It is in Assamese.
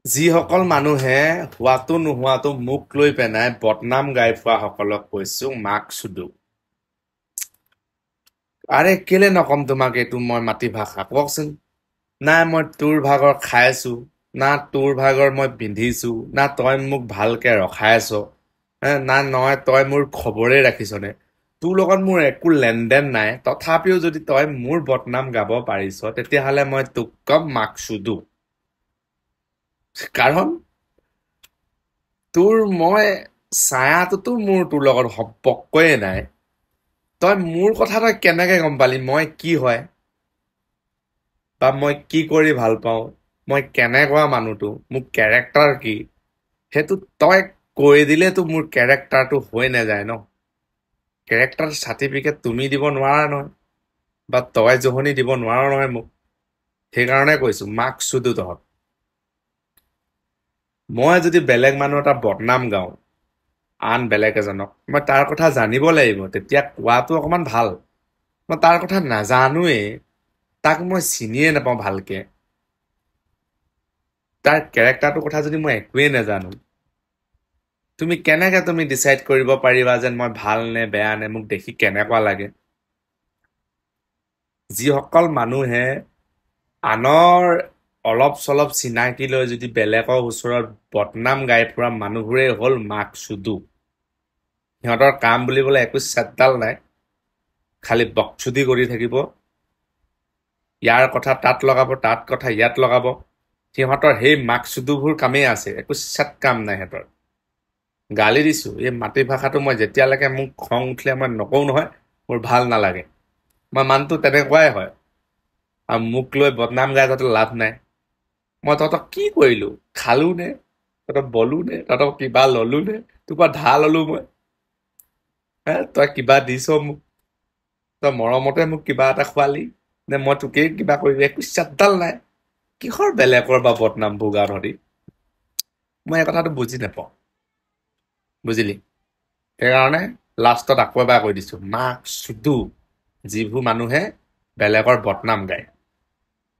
যিসকল মানুহে হোৱাটো নোহোৱাটো মুখ লৈ পেনাই বদনাম গাই ফুৰা সকলক কৈছো মাক চুদু। আৰে কেলে নকম তোমাক এইটো মই মাতৃভাষা কওকচোন। নাই মই তোৰ ভাগৰ খাইছো, না তোৰ ভাগৰ মই পিন্ধিছো, না তই মোক ভালকে ৰখাইছ, না নহয় তই মোৰ খবৰে ৰাখিছনে। তোৰ লগত মোৰ একো লেনদেন নাই, তথাপিও যদি তই মোৰ বদনাম গাব পাৰিছ তেতিয়াহ'লে মই তোক কম মাক চুদু। কাৰণ তোৰ মই ছায়াটোতো মোৰ তোৰ লগত সম্পৰ্কয়ে নাই। তই মোৰ কথা তই কেনেকে গম পালি মই কি হয় বা মই কি কৰি ভাল পাওঁ, মই কেনেকুৱা মানুহটো, মোৰ কেৰেক্টাৰ কি, সেইটো তই কৈ দিলেতো মোৰ কেৰেক্টাৰটো হৈ নাযায় ন। কেৰেক্টাৰ চাৰ্টিফিকেট তুমি দিব নোৱাৰা নহয়, বা তই জহনি দিব নোৱাৰ নহয় মোক। সেইকাৰণে কৈছো মাক চুদু তহঁত। মই যদি বেলেগ মানুহ এটা বদনাম গাওঁ আন বেলেগ এজনক, মই তাৰ কথা জানিব লাগিব, তেতিয়া কোৱাটো অকমান ভাল। মই তাৰ কথা নাজানোৱেই, তাক মই চিনিয়ে নাপাওঁ ভালকে, তাৰ কেৰেক্টাৰটোৰ কথা যদি মই একোৱেই নাজানো, তুমি কেনেকে তুমি ডিচাইড কৰিব পাৰিবা যেন মই ভাল নে বেয়া নে, মোক দেখি কেনেকুৱা লাগে। যিসকল মানুহে আনৰ অলপ চলপ চিনাকি লৈ যদি বেলেগৰ ওচৰত বদনাম গাই ফুৰা মানুহবোৰেই হ'ল মাক চুদু। সিহঁতৰ কাম বুলিবলৈ একো চেতডাল নাই, খালি বকচুদি কৰি থাকিব, ইয়াৰ কথা তাত লগাব, তাত কথা ইয়াত লগাব। সিহঁতৰ সেই মাক চুদুবোৰ কামেই আছে, একো চেত কাম নাই সিহঁতৰ। গালি দিছো, এই মাতৃভাষাটো মই যেতিয়ালৈকে মোক খং উঠিলে মই নকওঁ নহয়, মোৰ ভাল নালাগে। মই মানুহটো তেনেকুৱাই হয়, আৰু মোক লৈ বদনাম গাই যাতে লাভ নাই। মই তহঁতক কি কৰিলো, খালো নে, তহঁতক বলো নে, তহঁতক কিবা ললো নে, তোৰ পৰা ধাৰ ললো মই, তই কিবা দিছ মোক, তই মৰমতে মোক কিবা এটা খোৱালি নে মই তোকেই কিবা কৰিবি, একো চেতডাল নাই। কিহৰ বেলেগৰ বা বদনাম ভোগা ধৰি, মই এই কথাটো বুজি নাপাওঁ, বুজিলি। সেইকাৰণে লাষ্টত আকৌ এবাৰ কৈ দিছো মাক চুদু, যিবোৰ মানুহে বেলেগৰ বদনাম গায়।